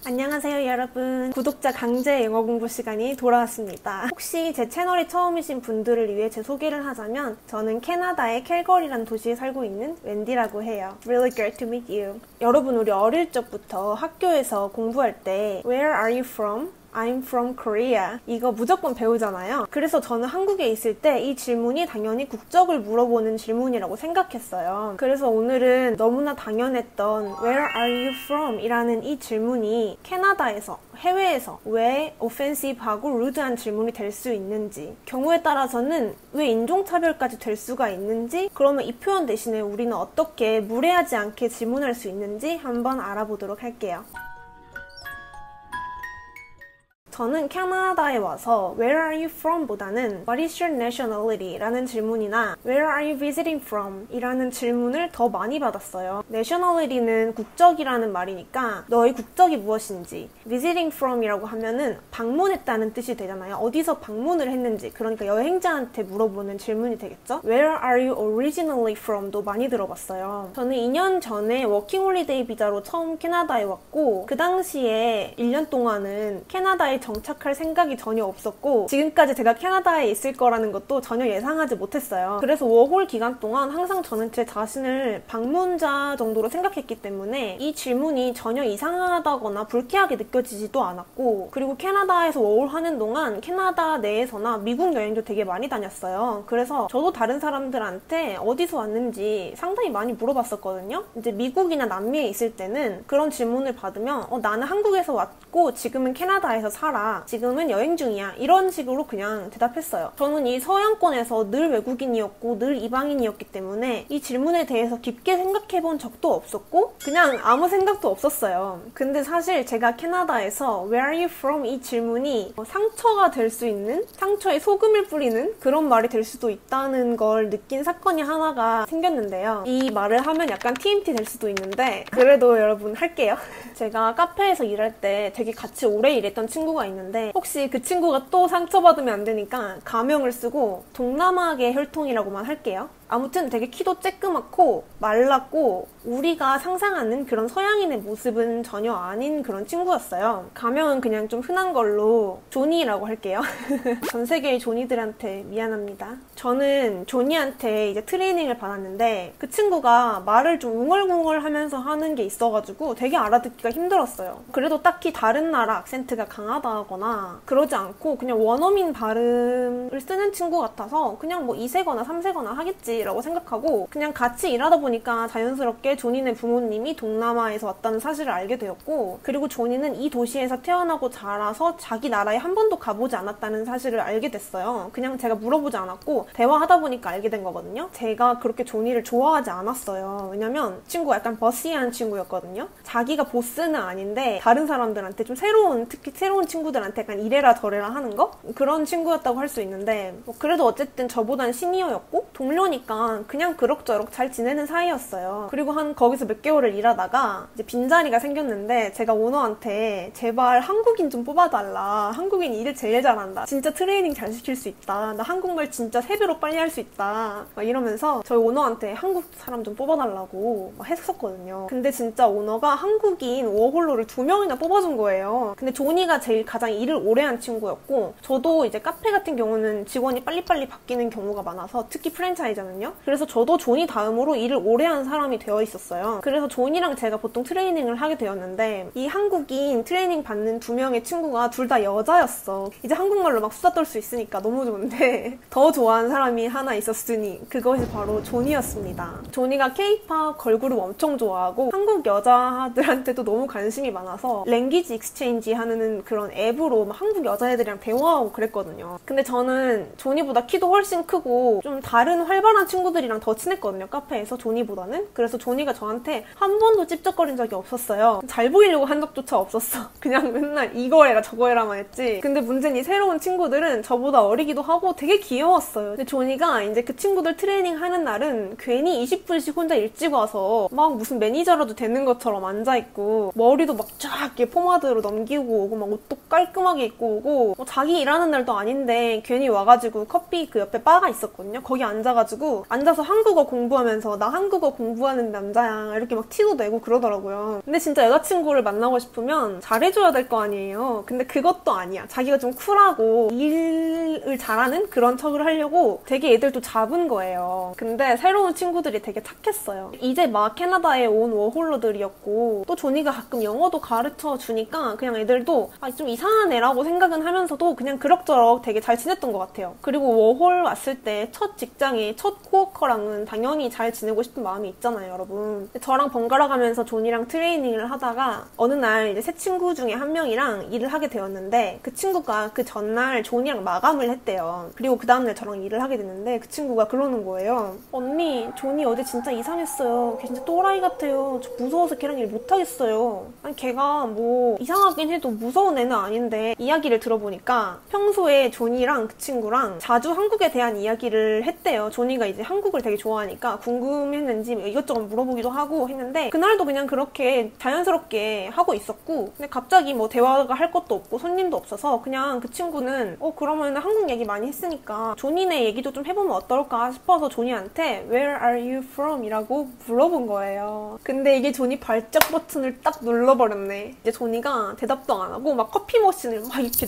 안녕하세요 여러분. 구독자 강제 영어 공부 시간이 돌아왔습니다. 혹시 제 채널이 처음이신 분들을 위해 제 소개를 하자면 저는 캐나다의 캘거리라는 도시에 살고 있는 웬디라고 해요. Really great to meet you. 여러분, 우리 어릴 적부터 학교에서 공부할 때 Where are you from? I'm from Korea. 이거 무조건 배우잖아요. 그래서 저는 한국에 있을 때 이 질문이 당연히 국적을 물어보는 질문이라고 생각했어요. 그래서 오늘은 너무나 당연했던 Where are you from? 이라는 이 질문이 캐나다에서, 해외에서 왜 오펜시브하고 루드한 질문이 될 수 있는지, 경우에 따라서는 왜 인종차별까지 될 수가 있는지, 그러면 이 표현 대신에 우리는 어떻게 무례하지 않게 질문할 수 있는지 한번 알아보도록 할게요. 저는 캐나다에 와서 Where are you from? 보다는 What is your nationality? 라는 질문이나 Where are you visiting from? 이라는 질문을 더 많이 받았어요. nationality는 국적이라는 말이니까 너의 국적이 무엇인지, visiting from 이라고 하면은 방문했다는 뜻이 되잖아요. 어디서 방문을 했는지, 그러니까 여행자한테 물어보는 질문이 되겠죠? Where are you originally from? 도 많이 들어봤어요. 저는 2년 전에 워킹홀리데이 비자로 처음 캐나다에 왔고, 그 당시에 1년 동안은 캐나다에 정착할 생각이 전혀 없었고, 지금까지 제가 캐나다에 있을 거라는 것도 전혀 예상하지 못했어요. 그래서 워홀 기간 동안 항상 저는 제 자신을 방문자 정도로 생각했기 때문에 이 질문이 전혀 이상하다거나 불쾌하게 느껴지지도 않았고, 그리고 캐나다에서 워홀 하는 동안 캐나다 내에서나 미국 여행도 되게 많이 다녔어요. 그래서 저도 다른 사람들한테 어디서 왔는지 상당히 많이 물어봤었거든요. 이제 미국이나 남미에 있을 때는 그런 질문을 받으면 나는 한국에서 왔고 지금은 캐나다에서 살아, 지금은 여행 중이야, 이런 식으로 그냥 대답했어요. 저는 이 서양권에서 늘 외국인이었고 늘 이방인이었기 때문에 이 질문에 대해서 깊게 생각해 본 적도 없었고 그냥 아무 생각도 없었어요. 근데 사실 제가 캐나다에서 Where are you from? 이 질문이 상처가 될 수 있는, 상처에 소금을 뿌리는 그런 말이 될 수도 있다는 걸 느낀 사건이 하나가 생겼는데요. 이 말을 하면 약간 TMT 될 수도 있는데 그래도 여러분 할게요. 제가 카페에서 일할 때 되게 같이 오래 일했던 친구가 있는데, 혹시 그 친구가 또 상처받으면 안 되니까 가명을 쓰고 동남아계 혈통이라고만 할게요. 아무튼 되게 키도 쬐끄맣고 말랐고 우리가 상상하는 그런 서양인의 모습은 전혀 아닌 그런 친구였어요. 가명은 그냥 좀 흔한 걸로 조니라고 할게요. 전 세계의 조니들한테 미안합니다. 저는 조니한테 이제 트레이닝을 받았는데 그 친구가 말을 좀 웅얼웅얼 하면서 하는 게 있어가지고 되게 알아듣기가 힘들었어요. 그래도 딱히 다른 나라 악센트가 강하다거나 그러지 않고 그냥 원어민 발음을 쓰는 친구 같아서 그냥 뭐 2세거나 3세거나 하겠지 라고 생각하고 그냥 같이 일하다 보니까 자연스럽게 조니네 부모님이 동남아에서 왔다는 사실을 알게 되었고, 그리고 조니는 이 도시에서 태어나고 자라서 자기 나라에 한 번도 가보지 않았다는 사실을 알게 됐어요. 그냥 제가 물어보지 않았고 대화하다 보니까 알게 된 거거든요. 제가 그렇게 조니를 좋아하지 않았어요. 왜냐면 친구가 약간 버시한 친구였거든요. 자기가 보스는 아닌데 다른 사람들한테 좀 특히 새로운 친구들한테 약간 이래라 저래라 하는 거? 그런 친구였다고 할 수 있는데, 그래도 어쨌든 저보단 시니어였고 동료니까 그냥 그럭저럭 잘 지내는 사이였어요. 그리고 거기서 몇 개월을 일하다가 이제 빈자리가 생겼는데 제가 오너한테 제발 한국인 좀 뽑아달라, 한국인 일을 제일 잘한다, 진짜 트레이닝 잘 시킬 수 있다, 나 한국말 진짜 3배로 빨리 할 수 있다 막 이러면서 저희 오너한테 한국 사람 좀 뽑아달라고 막 했었거든요. 근데 진짜 오너가 한국인 워홀러를 2명이나 뽑아준 거예요. 근데 조니가 제일 가장 일을 오래 한 친구였고, 저도 이제 카페 같은 경우는 직원이 빨리빨리 바뀌는 경우가 많아서, 특히 프랜차이즈는요. 그래서 저도 조니 다음으로 일을 오래 한 사람이 되어 있었어요. 그래서 조니랑 제가 보통 트레이닝을 하게 되었는데, 이 한국인 트레이닝 받는 2명의 친구가 둘 다 여자였어. 이제 한국말로 막 수다 떨 수 있으니까 너무 좋은데 더 좋아하는 사람이 하나 있었으니 그것이 바로 조니였습니다. 조니가 K-pop 걸그룹 엄청 좋아하고 한국 여자들한테도 너무 관심이 많아서 랭귀지 익스체인지 하는 그런 앱으로 막 한국 여자애들이랑 대화하고 그랬거든요. 근데 저는 조니보다 키도 훨씬 크고 좀 다른 활발한 친구들이랑 더 친했거든요, 카페에서 조니보다는. 그래서 조니가 저한테 한 번도 찝쩍거린 적이 없었어요. 잘 보이려고 한 적조차 없었어. 그냥 맨날 이거 해라 저거 해라만 했지. 근데 문제는 이 새로운 친구들은 저보다 어리기도 하고 되게 귀여웠어요. 근데 조니가 이제 그 친구들 트레이닝 하는 날은 괜히 20분씩 혼자 일찍 와서 막 무슨 매니저라도 되는 것처럼 앉아있고, 머리도 막 쫙 이렇게 포마드로 넘기고 오고, 막 옷도 깔끔하게 입고 오고, 자기 일하는 날도 아닌데 괜히 와가지고 커피 그 옆에 바가 있었거든요. 거기 앉아 앉아가지고 앉아서 한국어 공부하면서 나 한국어 공부하는 남자야 이렇게 막 티도 내고 그러더라고요. 근데 진짜 여자친구를 만나고 싶으면 잘해줘야 될 거 아니에요. 근데 그것도 아니야. 자기가 좀 쿨하고 일을 잘하는 그런 척을 하려고 되게 애들도 잡은 거예요. 근데 새로운 친구들이 되게 착했어요. 이제 막 캐나다에 온 워홀러들이었고 또 조니가 가끔 영어도 가르쳐 주니까 그냥 애들도 좀 이상한 애라고 생각은 하면서도 그냥 그럭저럭 되게 잘 지냈던 것 같아요. 그리고 워홀 왔을 때 첫 직장에 첫 코워커랑은 당연히 잘 지내고 싶은 마음이 있잖아요, 여러분. 저랑 번갈아 가면서 조니랑 트레이닝을 하다가 어느 날 이제 새 친구 중에 한 명이랑 일을 하게 되었는데 그 친구가 그 전날 조니랑 마감을 했대요. 그리고 그 다음날 저랑 일을 하게 됐는데 그 친구가 그러는 거예요. 언니, 조니 어제 진짜 이상했어요. 걔 진짜 또라이 같아요. 저 무서워서 걔랑 일 못하겠어요. 아니 걔가 뭐 이상하긴 해도 무서운 애는 아닌데 이야기를 들어보니까 평소에 조니랑 그 친구랑 자주 한국에 대한 이야기를 했대요. 조니가 이제 한국을 되게 좋아하니까 궁금했는지 이것저것 물어보기도 하고 했는데 그날도 그냥 그렇게 자연스럽게 하고 있었고 근데 갑자기 뭐 대화가 할 것도 없고 손님도 없어서 그냥 그 친구는 그러면 한국 얘기 많이 했으니까 조니네 얘기도 좀 해보면 어떨까 싶어서 조니한테 Where are you from? 이라고 물어본 거예요. 근데 이게 조니 발작 버튼을 딱 눌러버렸네. 이제 조니가 대답도 안 하고 막 커피 머신을 막 이렇게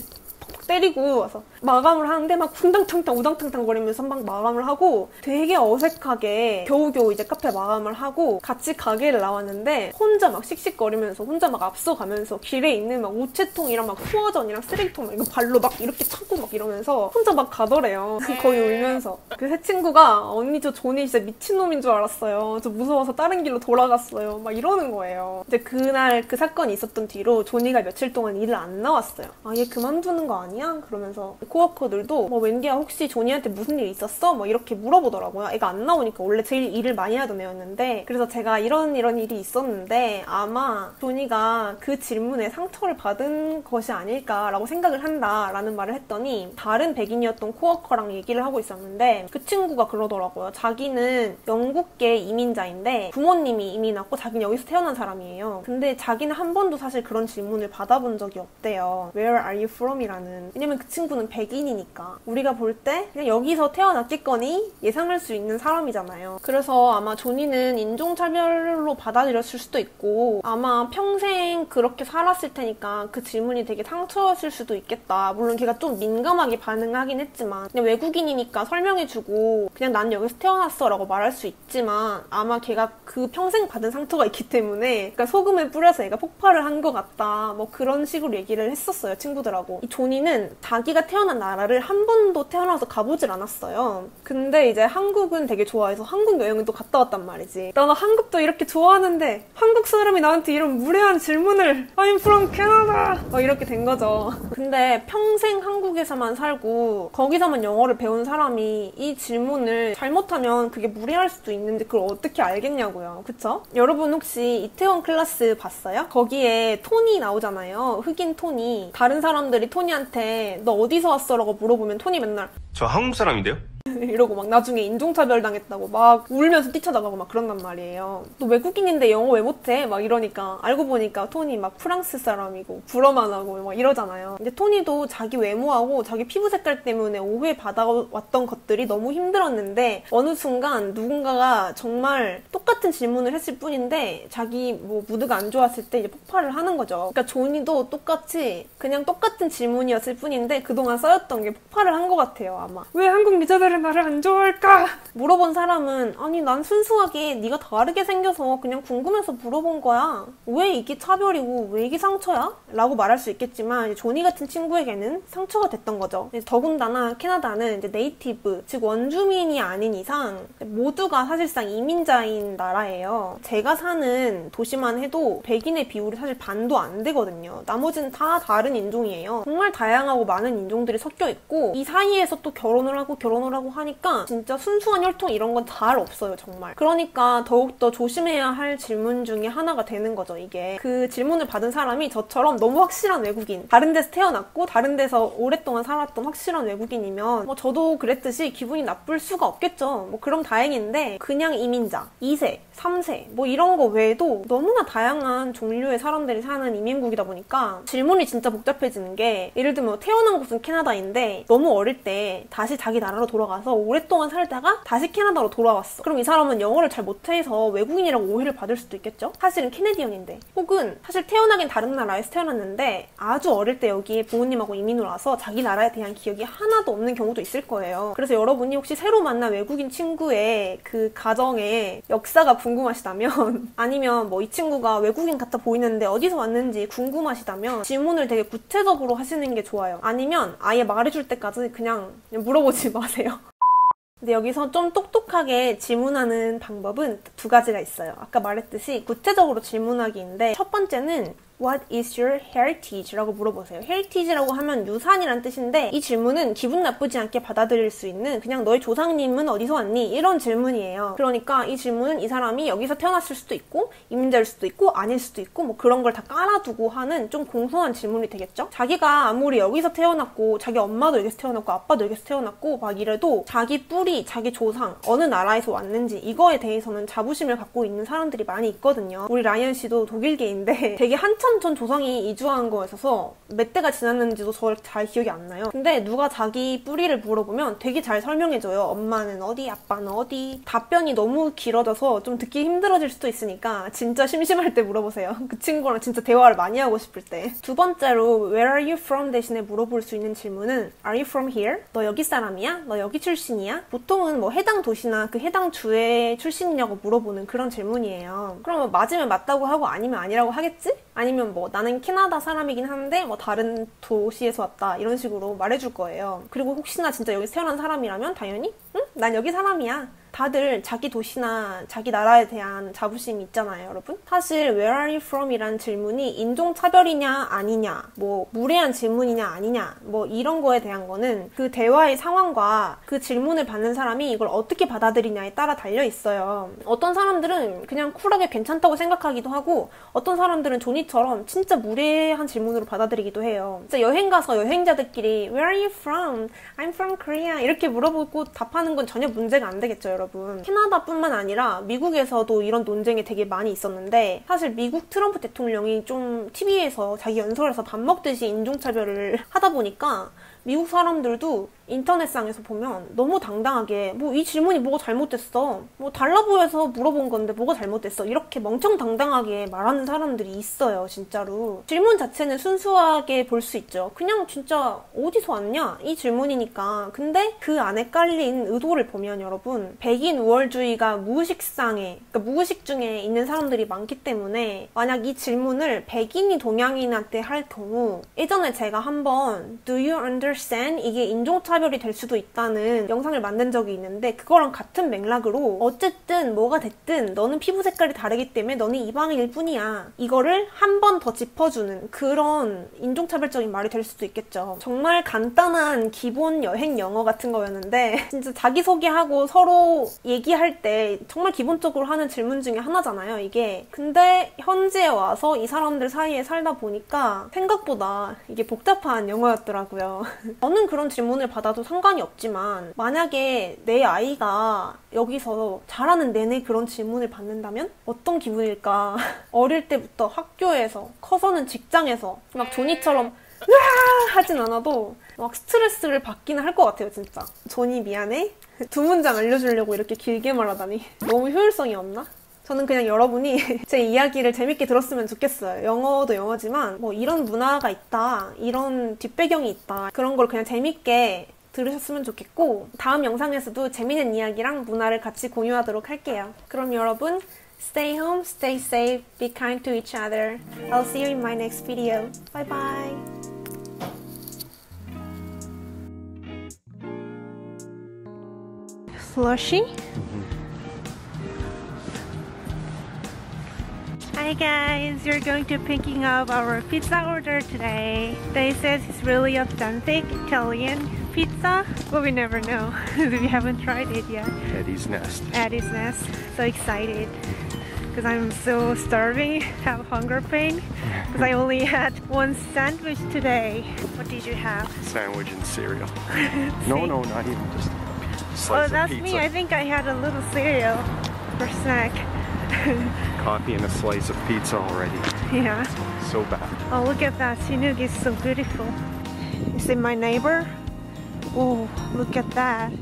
때리고 와서 마감을 하는데 막 쿵당탕탕 우당탕탕 거리면서 막 마감을 하고 되게 어색하게 겨우겨우 이제 카페 마감을 하고 같이 가게를 나왔는데 혼자 막 씩씩거리면서 혼자 막 앞서가면서 길에 있는 막 우체통이랑 막 소화전이랑 쓰레기통 막 이거 발로 막 이렇게 차고 막 이러면서 혼자 막 가더래요. 거의 울면서. 그 새 친구가 언니 저 조니 진짜 미친놈인 줄 알았어요. 저 무서워서 다른 길로 돌아갔어요. 막 이러는 거예요. 근데 그날 그 사건이 있었던 뒤로 조니가 며칠 동안 일을 안 나왔어요. 얘 그만두는 거 아니야? 그러면서 코워커들도 웬디야 혹시 조니한테 무슨 일 있었어? 뭐 이렇게 물어보더라고요. 애가 안 나오니까 원래 제일 일을 많이 하던 애였는데 그래서 제가 이런 일이 있었는데 아마 조니가 그 질문에 상처를 받은 것이 아닐까라고 생각을 한다라는 말을 했더니 다른 백인이었던 코워커랑 얘기를 하고 있었는데 그 친구가 그러더라고요. 자기는 영국계 이민자인데 부모님이 이민 왔고 자기는 여기서 태어난 사람이에요. 근데 자기는 한 번도 사실 그런 질문을 받아본 적이 없대요. Where are you from? 이라는. 왜냐면 그 친구는 백인이니까 우리가 볼 때 그냥 여기서 태어났겠거니 예상할 수 있는 사람이잖아요. 그래서 아마 조니는 인종차별로 받아들였을 수도 있고 아마 평생 그렇게 살았을 테니까 그 질문이 되게 상처였을 수도 있겠다. 물론 걔가 좀 민감하게 반응하긴 했지만 그냥 외국인이니까 설명해주고 그냥 난 여기서 태어났어 라고 말할 수 있지만 아마 걔가 그 평생 받은 상처가 있기 때문에 그러니까 소금을 뿌려서 얘가 폭발을 한 것 같다. 뭐 그런 식으로 얘기를 했었어요, 친구들하고. 이 조니는 자기가 태어난 나라를 한 번도 태어나서 가보질 않았어요. 근데 이제 한국은 되게 좋아해서 한국 여행은 또 갔다 왔단 말이지. 나는 한국도 이렇게 좋아하는데 한국 사람이 나한테 이런 무례한 질문을 I'm from Canada 막 이렇게 된 거죠. 근데 평생 한국에서만 살고 거기서만 영어를 배운 사람이 이 질문을 잘못하면 그게 무례할 수도 있는데 그걸 어떻게 알겠냐고요. 그쵸? 여러분 혹시 이태원 클래스 봤어요? 거기에 토니 나오잖아요. 흑인 토니. 다른 사람들이 토니한테 너 어디서 왔어? 라고 물어보면 토니 맨날 저 한국 사람인데요? 이러고 막 나중에 인종차별 당했다고 막 울면서 뛰쳐나가고 막 그런단 말이에요. 또 외국인인데 영어 왜 못해? 막 이러니까 알고 보니까 토니 막 프랑스 사람이고 불어만 하고 막 이러잖아요. 근데 토니도 자기 외모하고 자기 피부 색깔 때문에 오해받아왔던 것들이 너무 힘들었는데 어느 순간 누군가가 정말 똑같은 질문을 했을 뿐인데 자기 뭐 무드가 안 좋았을 때 이제 폭발을 하는 거죠. 그러니까 조니도 똑같이 그냥 똑같은 질문이었을 뿐인데 그동안 쌓였던 게 폭발을 한 것 같아요, 아마. 왜 한국 여자들은 나를 안 좋아할까? 물어본 사람은 아니 난 순수하게 네가 다르게 생겨서 그냥 궁금해서 물어본 거야. 왜 이게 차별이고 왜 이게 상처야? 라고 말할 수 있겠지만 조니 같은 친구에게는 상처가 됐던 거죠. 더군다나 캐나다는 이제 네이티브, 즉 원주민이 아닌 이상 모두가 사실상 이민자인 나라예요. 제가 사는 도시만 해도 백인의 비율이 사실 반도 안 되거든요. 나머지는 다 다른 인종이에요. 정말 다양하고 많은 인종들이 섞여 있고 이 사이에서 또 결혼을 하고 하니까 진짜 순수한 혈통 이런 건 잘 없어요, 정말. 그러니까 더욱더 조심해야 할 질문 중에 하나가 되는 거죠, 이게. 그 질문을 받은 사람이 저처럼 너무 확실한 외국인, 다른 데서 태어났고 다른 데서 오랫동안 살았던 확실한 외국인이면 저도 그랬듯이 기분이 나쁠 수가 없겠죠. 그럼 다행인데 그냥 이민자, 2세 3세 뭐 이런 거 외에도 너무나 다양한 종류의 사람들이 사는 이민국이다 보니까 질문이 진짜 복잡해지는 게 예를 들면 태어난 곳은 캐나다인데 너무 어릴 때 다시 자기 나라로 돌아가서 오랫동안 살다가 다시 캐나다로 돌아왔어. 그럼 이 사람은 영어를 잘 못해서 외국인이라고 오해를 받을 수도 있겠죠? 사실은 캐네디언인데. 혹은 사실 태어나긴 다른 나라에서 태어났는데 아주 어릴 때 여기에 부모님하고 이민을 와서 자기 나라에 대한 기억이 하나도 없는 경우도 있을 거예요. 그래서 여러분이 혹시 새로 만난 외국인 친구의 그 가정의 역사가 궁금하시다면 아니면 뭐 이 친구가 외국인 같아 보이는데 어디서 왔는지 궁금하시다면 질문을 되게 구체적으로 하시는 게 좋아요. 아니면 아예 말해줄 때까지 그냥 물어보지 마세요. 근데 여기서 좀 똑똑하게 질문하는 방법은 두 가지가 있어요. 아까 말했듯이 구체적으로 질문하기인데 첫 번째는 What is your heritage? 라고 물어보세요. heritage라고 하면 유산이란 뜻인데 이 질문은 기분 나쁘지 않게 받아들일 수 있는 그냥 너의 조상님은 어디서 왔니? 이런 질문이에요. 그러니까 이 질문은 이 사람이 여기서 태어났을 수도 있고 이민자일 수도 있고 아닐 수도 있고 뭐 그런 걸 다 깔아두고 하는 좀 공손한 질문이 되겠죠? 자기가 아무리 여기서 태어났고 자기 엄마도 여기서 태어났고 아빠도 여기서 태어났고 막 이래도 자기 뿌리, 자기 조상, 어느 나라에서 왔는지 이거에 대해서는 자부심을 갖고 있는 사람들이 많이 있거든요. 우리 라이언 씨도 독일계인데 되게 한참 전 조상이 이주한 거였어서 몇 대가 지났는지도 잘 기억이 안 나요. 근데 누가 자기 뿌리를 물어보면 되게 잘 설명해줘요. 엄마는 어디, 아빠는 어디. 답변이 너무 길어져서 좀 듣기 힘들어질 수도 있으니까 진짜 심심할 때 물어보세요. 그 친구랑 진짜 대화를 많이 하고 싶을 때. 두 번째로 Where are you from 대신에 물어볼 수 있는 질문은 Are you from here? 너 여기 사람이야? 너 여기 출신이야? 보통은 뭐 해당 도시나 그 해당 주의 출신이냐고 물어보는 그런 질문이에요. 그러면 맞으면 맞다고 하고 아니면 아니라고 하겠지? 아니면 뭐 나는 캐나다 사람이긴 한데 뭐 다른 도시에서 왔다 이런 식으로 말해줄 거예요. 그리고 혹시나 진짜 여기서 태어난 사람이라면 당연히 응? 난 여기 사람이야. 다들 자기 도시나 자기 나라에 대한 자부심이 있잖아요, 여러분. 사실 Where are you from? 이란 질문이 인종차별이냐 아니냐, 뭐 무례한 질문이냐 아니냐, 뭐 이런 거에 대한 거는 그 대화의 상황과 그 질문을 받는 사람이 이걸 어떻게 받아들이냐에 따라 달려 있어요. 어떤 사람들은 그냥 쿨하게 괜찮다고 생각하기도 하고 어떤 사람들은 조니처럼 진짜 무례한 질문으로 받아들이기도 해요. 진짜 여행 가서 여행자들끼리 Where are you from? I'm from Korea 이렇게 물어보고 답하는 건 전혀 문제가 안 되겠죠, 여러분. 캐나다뿐만 아니라 미국에서도 이런 논쟁이 되게 많이 있었는데 사실 미국 트럼프 대통령이 좀 TV에서 자기 연설에서 밥 먹듯이 인종차별을 하다 보니까 미국 사람들도 인터넷상에서 보면 너무 당당하게 뭐 이 질문이 뭐가 잘못됐어, 뭐 달라 보여서 물어본 건데 뭐가 잘못됐어 이렇게 멍청당당하게 말하는 사람들이 있어요. 진짜로 질문 자체는 순수하게 볼 수 있죠. 그냥 진짜 어디서 왔냐 이 질문이니까. 근데 그 안에 깔린 의도를 보면 여러분 백인 우월주의가 무의식상에, 그러니까 무의식 중에 있는 사람들이 많기 때문에 만약 이 질문을 백인이 동양인한테 할 경우 예전에 제가 한번 Do you understand? 이게 인종차별이 될 수도 있다는 영상을 만든 적이 있는데 그거랑 같은 맥락으로 어쨌든 뭐가 됐든 너는 피부 색깔이 다르기 때문에 너는 이방인일 뿐이야 이거를 한 번 더 짚어주는 그런 인종차별적인 말이 될 수도 있겠죠. 정말 간단한 기본 여행 영어 같은 거였는데 진짜 자기소개하고 서로 얘기할 때 정말 기본적으로 하는 질문 중에 하나잖아요 이게. 근데 현지에 와서 이 사람들 사이에 살다 보니까 생각보다 이게 복잡한 영어였더라고요. 저는 그런 질문을 받아도 상관이 없지만 만약에 내 아이가 여기서 자라는 내내 그런 질문을 받는다면 어떤 기분일까. 어릴 때부터 학교에서 커서는 직장에서 막 조니처럼 으아 하진 않아도 막 스트레스를 받기는 할 것 같아요. 진짜 조니 미안해 두 문장 알려주려고 이렇게 길게 말하다니 너무 효율성이 없나? 저는 그냥 여러분이 제 이야기를 재밌게 들었으면 좋겠어요. 영어도 영어지만 뭐 이런 문화가 있다, 이런 뒷배경이 있다, 그런 걸 그냥 재밌게 들으셨으면 좋겠고 다음 영상에서도 재밌는 이야기랑 문화를 같이 공유하도록 할게요. 그럼 여러분 stay home, stay safe, be kind to each other. I'll see you in my next video. Bye bye. Slushy? Hi guys, we're going to picking up our pizza order today. They said it's really authentic Italian pizza, but we never know. We haven't tried it yet. Eddie's Nest. Eddie's Nest. So excited because I'm so starving, have hunger pain because I only had one sandwich today. What did you have? Sandwich and cereal. No, not even just a slice Oh, that's of pizza. me. I think I had a little cereal for snack. Coffee and a slice of pizza already. Yeah. So bad. Oh, look at that. Sinug is so beautiful. Is it my neighbor? Oh, look at that.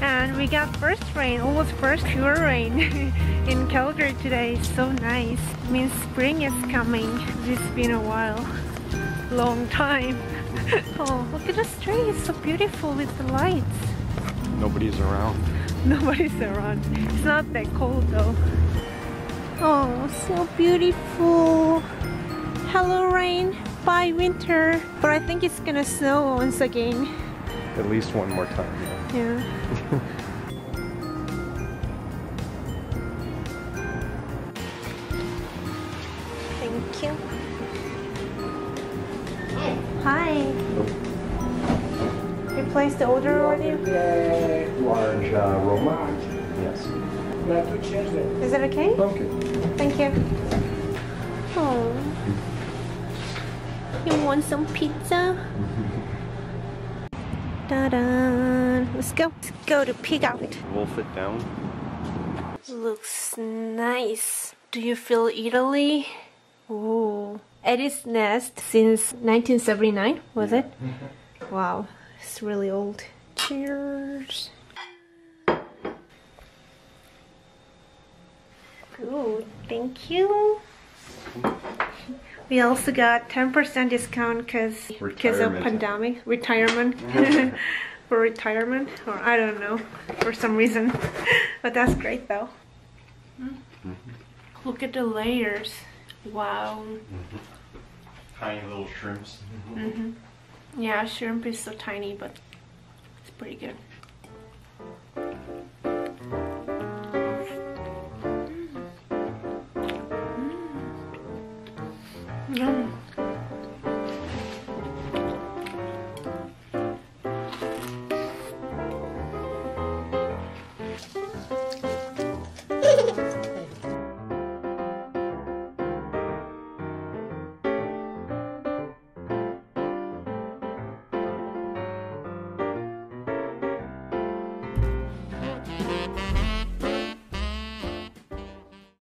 And we got first rain, almost first pure rain in Calgary today. So nice. It means spring is coming. It's been a while. Long time. Oh, look at the street. It's so beautiful with the lights. Nobody's around. Nobody's around. It's not that cold though. Oh, so beautiful. Hello rain. Bye winter. But I think it's gonna snow once again. At least one more time. Yeah. Thank you. Hi. You placed the order already? Large Roma. Yes. Is it okay? Okay. Thank you. Oh. You want some pizza? Ta-da! Let's go. Let's go to pig out. Wolf it down. Looks nice. Do you feel Italy? Ooh. Eddie's Nest since 1979, was it? Wow, it's really old. Cheers. Ooh, thank you. We also got 10% discount because of pandemic, retirement. For retirement, or I don't know, for some reason. But that's great though. Look at the layers. Wow. Tiny little shrimps. Yeah, shrimp is so tiny, but it's pretty good.